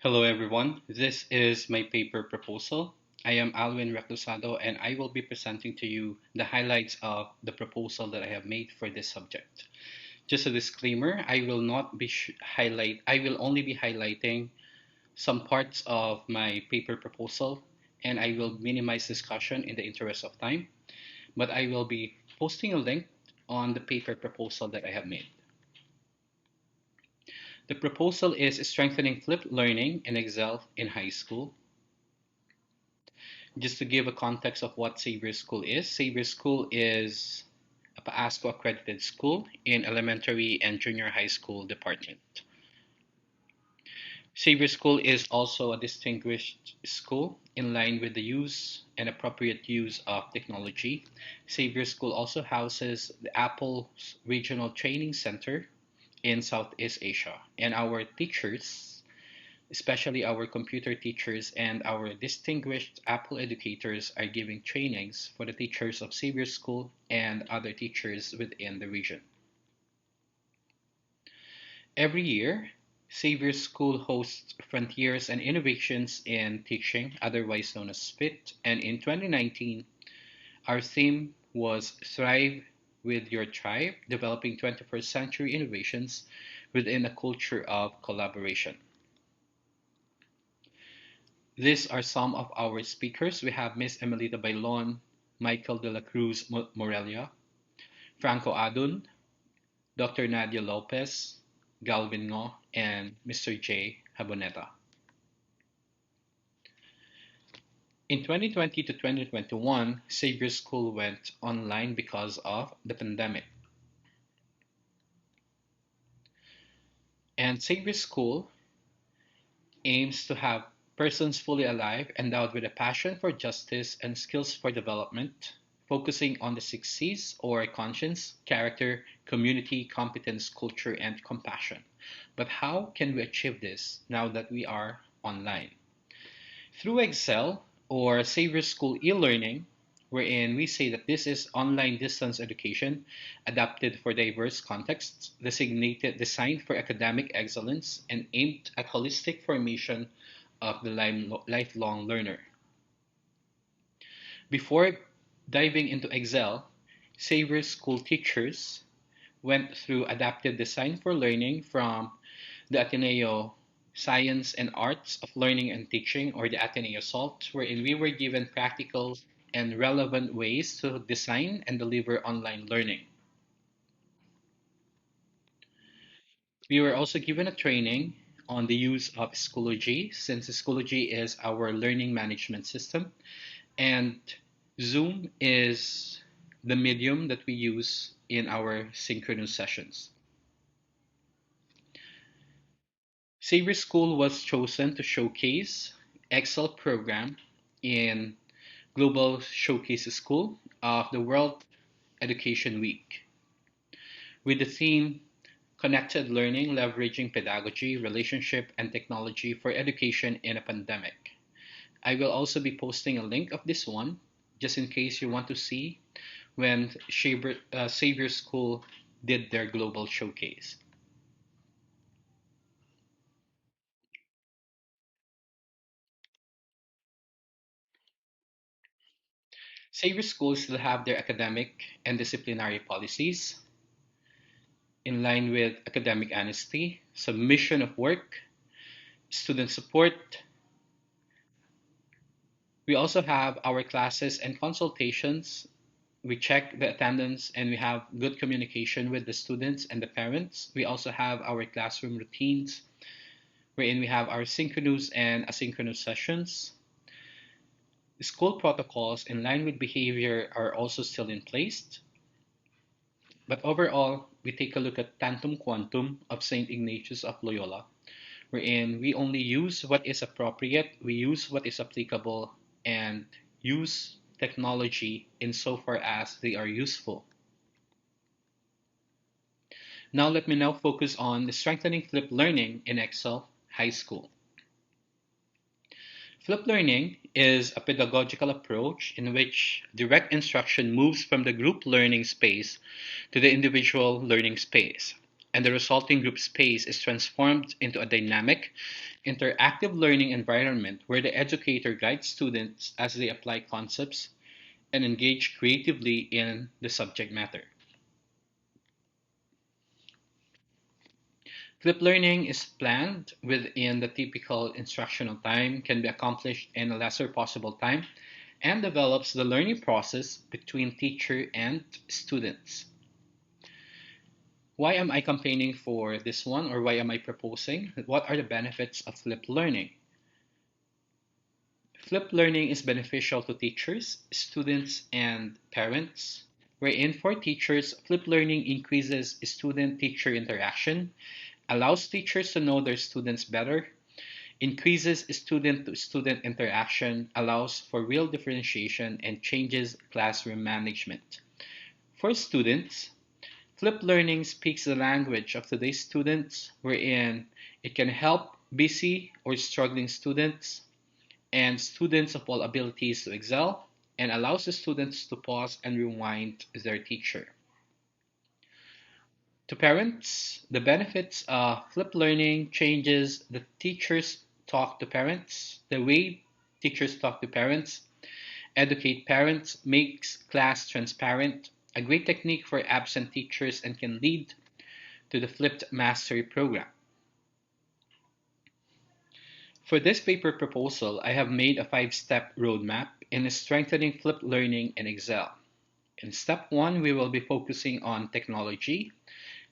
Hello everyone, this is my paper proposal. I am Alwin Reclusado and I will be presenting to you the highlights of the proposal that I have made for this subject. Just a disclaimer, I will not be I will only be highlighting some parts of my paper proposal and I will minimize discussion in the interest of time, but I will be posting a link on the paper proposal that I have made. The proposal is strengthening flipped learning in Excel in high school. Just to give a context of what Xavier School is, Xavier School is a PASCO accredited school in elementary and junior high school department. Xavier School is also a distinguished school in line with the use and appropriate use of technology. Xavier School also houses the Apple's Regional Training Center in Southeast Asia, and our teachers, especially our computer teachers and our distinguished Apple educators, are giving trainings for the teachers of Xavier School and other teachers within the region. Every year, Xavier School hosts Frontiers and Innovations in Teaching, otherwise known as FIT, and in 2019, our theme was Thrive with Your Tribe, developing 21st century innovations within a culture of collaboration. These are some of our speakers. We have Ms. Emelita Bailon, Michael de la Cruz Morelia, Franco Adun, Dr. Nadia Lopez, Galvin Ngo, and Mr. J. Haboneta. In 2020 to 2021, Xavier School went online because of the pandemic. And Xavier School aims to have persons fully alive, endowed with a passion for justice and skills for development, focusing on the six C's or conscience, character, community, competence, culture, and compassion. But how can we achieve this now that we are online? Through Excel or Xavier School e-learning, wherein we say that this is online distance education adapted for diverse contexts, designated designed for academic excellence and aimed at holistic formation of the lifelong learner. Before diving into Excel, Xavier School teachers went through adapted design for learning from the Ateneo Science and Arts of Learning and Teaching, or the Ateneo SALT, wherein we were given practical and relevant ways to design and deliver online learning. We were also given a training on the use of Schoology, since Schoology is our learning management system, and Zoom is the medium that we use in our synchronous sessions. Xavier School was chosen to showcase Excel program in Global Showcase School of the World Education Week with the theme Connected Learning, Leveraging Pedagogy, Relationship, and Technology for Education in a Pandemic. I will also be posting a link of this one just in case you want to see when Xavier School did their global showcase. Xavier schools still have their academic and disciplinary policies in line with academic honesty, submission of work, student support. We also have our classes and consultations. We check the attendance and we have good communication with the students and the parents. We also have our classroom routines wherein we have our synchronous and asynchronous sessions. School protocols in line with behavior are also still in place. But overall, we take a look at Tantum Quantum of St. Ignatius of Loyola, wherein we only use what is appropriate, we use what is applicable, and use technology insofar as they are useful. Now let me now focus on the strengthening flipped learning in Excel High School. Flipped learning is a pedagogical approach in which direct instruction moves from the group learning space to the individual learning space. and the resulting group space is transformed into a dynamic, interactive learning environment where the educator guides students as they apply concepts and engage creatively in the subject matter. Flipped learning is planned within the typical instructional time, can be accomplished in a lesser possible time, and develops the learning process between teacher and students. Why am I campaigning for this one, or why am I proposing? What are the benefits of flipped learning? Flipped learning is beneficial to teachers, students, and parents. Wherein for teachers, flipped learning increases student-teacher interaction, allows teachers to know their students better, increases student-to-student interaction, allows for real differentiation, and changes classroom management. For students, flipped learning speaks the language of today's students, wherein it can help busy or struggling students and students of all abilities to excel, and allows the students to pause and rewind their teacher. To parents, the benefits of flipped learning changes the teachers talk to parents, the way teachers talk to parents, educate parents, makes class transparent, a great technique for absent teachers, and can lead to the flipped mastery program. For this paper proposal, I have made a 5-step roadmap in strengthening flipped learning in Excel. In step 1, we will be focusing on technology.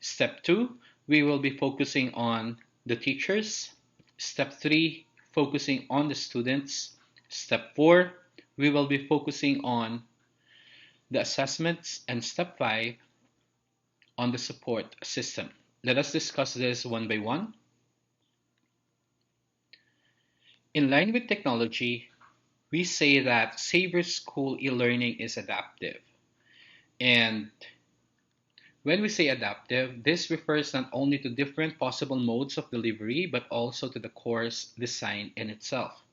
Step 2, we will be focusing on the teachers. Step 3, focusing on the students. Step 4, we will be focusing on the assessments. And step 5, on the support system. Let us discuss this one by one. In line with technology, we say that Sabre School e-learning is adaptive. And when we say adaptive, this refers not only to different possible modes of delivery, but also to the course design in itself.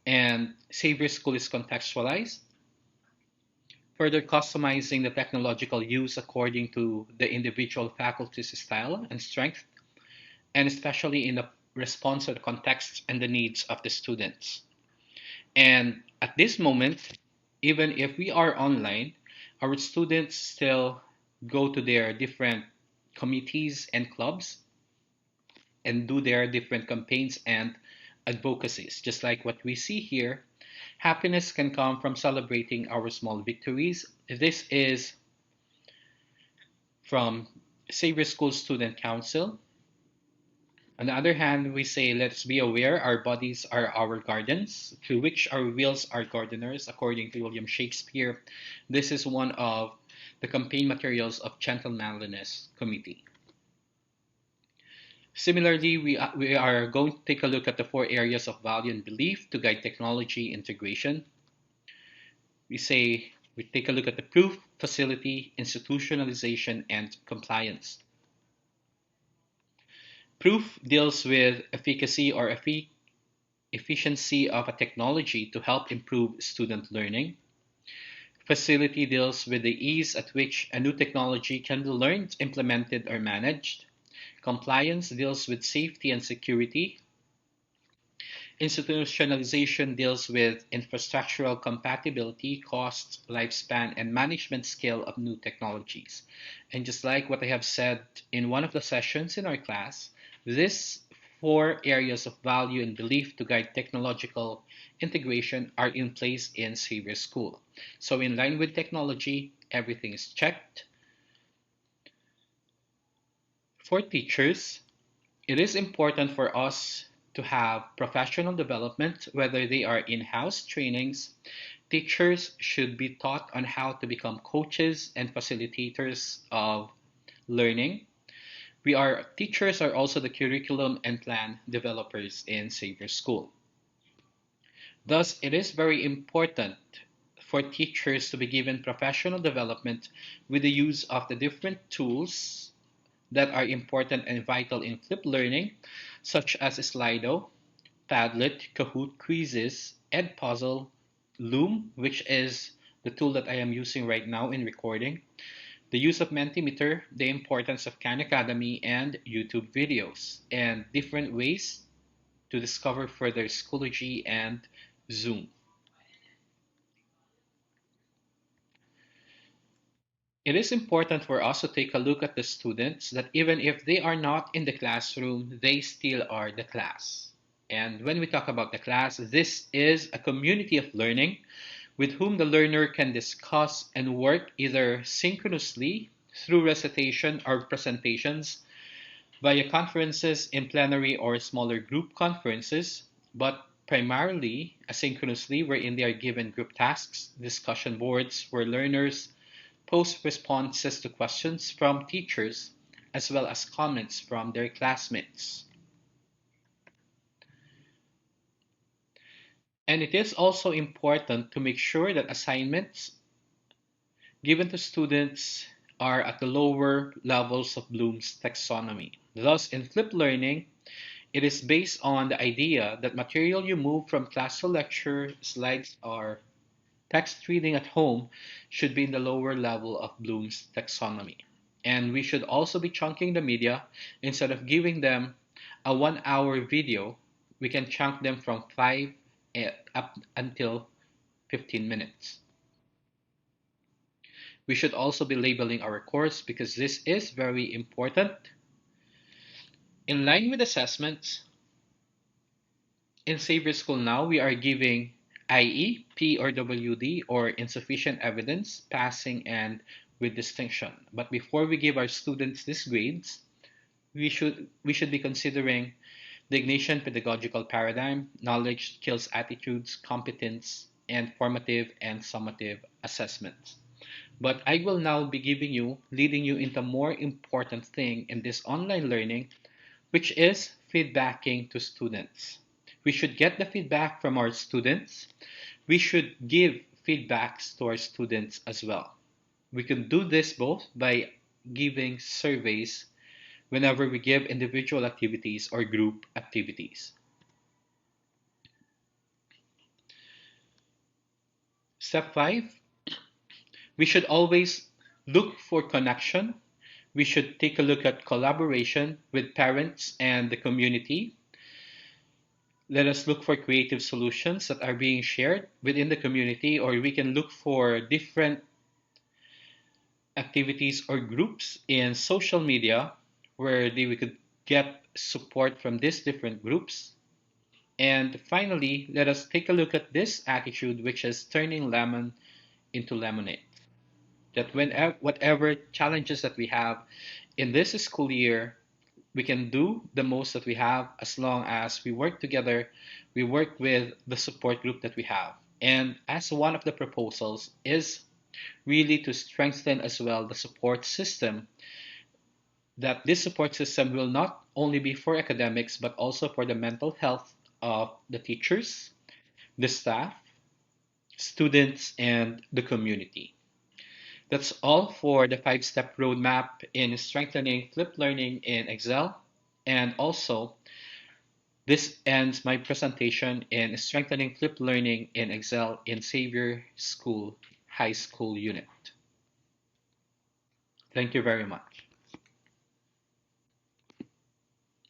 And Sabre School is contextualized, further customizing the technological use according to the individual faculty's style and strength, and especially in the response to the context and the needs of the students. And at this moment, even if we are online, our students still go to their different committees and clubs and do their different campaigns and advocacies. Just like what we see here, happiness can come from celebrating our small victories. This is from Xavier School Student Council. On the other hand, we say, let's be aware our bodies are our gardens, to which our wills are gardeners, according to William Shakespeare. This is one of the campaign materials of Gentlemanliness Committee. Similarly, we are going to take a look at the 4 areas of value and belief to guide technology integration. We take a look at the proof, facility, institutionalization, and compliance. Proof deals with efficacy or efficiency of a technology to help improve student learning. Facility deals with the ease at which a new technology can be learned, implemented, or managed. Compliance deals with safety and security. Institutionalization deals with infrastructural compatibility, cost, lifespan, and management scale of new technologies. And just like what I have said in one of the sessions in our class, these 4 areas of value and belief to guide technological integration are in place in Xavier School. So in line with technology, everything is checked. For teachers, it is important for us to have professional development, whether they are in-house trainings. Teachers should be taught on how to become coaches and facilitators of learning. Teachers are also the curriculum and plan developers in Xavier School. Thus, it is very important for teachers to be given professional development with the use of the different tools that are important and vital in flipped learning, such as Slido, Padlet, Kahoot, Quizzes, Edpuzzle, Loom, which is the tool that I am using right now in recording, the use of Mentimeter, the importance of Khan Academy and YouTube videos, and different ways to discover further Schoology and Zoom. It is important for us to take a look at the students that even if they are not in the classroom, they still are the class. And when we talk about the class, this is a community of learning with whom the learner can discuss and work either synchronously through recitation or presentations, via conferences in plenary or smaller group conferences, but primarily asynchronously, wherein they are given group tasks, discussion boards where learners post responses to questions from teachers as well as comments from their classmates. And it is also important to make sure that assignments given to students are at the lower levels of Bloom's taxonomy. Thus, in flipped learning, it is based on the idea that material you move from class to lecture, slides, or text reading at home should be in the lower level of Bloom's taxonomy. And we should also be chunking the media. Instead of giving them a 1 hour video, we can chunk them from 5 up until 15 minutes. We should also be labeling our course because this is very important. In line with assessments, in Xavier School now, we are giving IE, P or WD, or insufficient evidence, passing, and with distinction. But before we give our students these grades, we should be considering the Ignatian pedagogical paradigm, knowledge, skills, attitudes, competence, and formative and summative assessments. But I will now be leading you into more important thing in this online learning, which is feedbacking to students. We should get the feedback from our students. We should give feedbacks to our students as well. We can do this both by giving surveys whenever we give individual activities or group activities. Step 5, we should always look for connection. We should take a look at collaboration with parents and the community. Let us look for creative solutions that are being shared within the community, or we can look for different activities or groups in social media where we could get support from these different groups. And finally, let us take a look at this attitude, which is turning lemon into lemonade. That whenever, whatever challenges that we have in this school year, we can do the most that we have as long as we work together, we work with the support group that we have. And as one of the proposals is really to strengthen as well the support system, that this support system will not only be for academics but also for the mental health of the teachers, the staff, students, and the community. That's all for the 5 step roadmap in strengthening flipped learning in Excel. And also, this ends my presentation in strengthening flipped learning in Excel in Xavier School High School Unit. Thank you very much.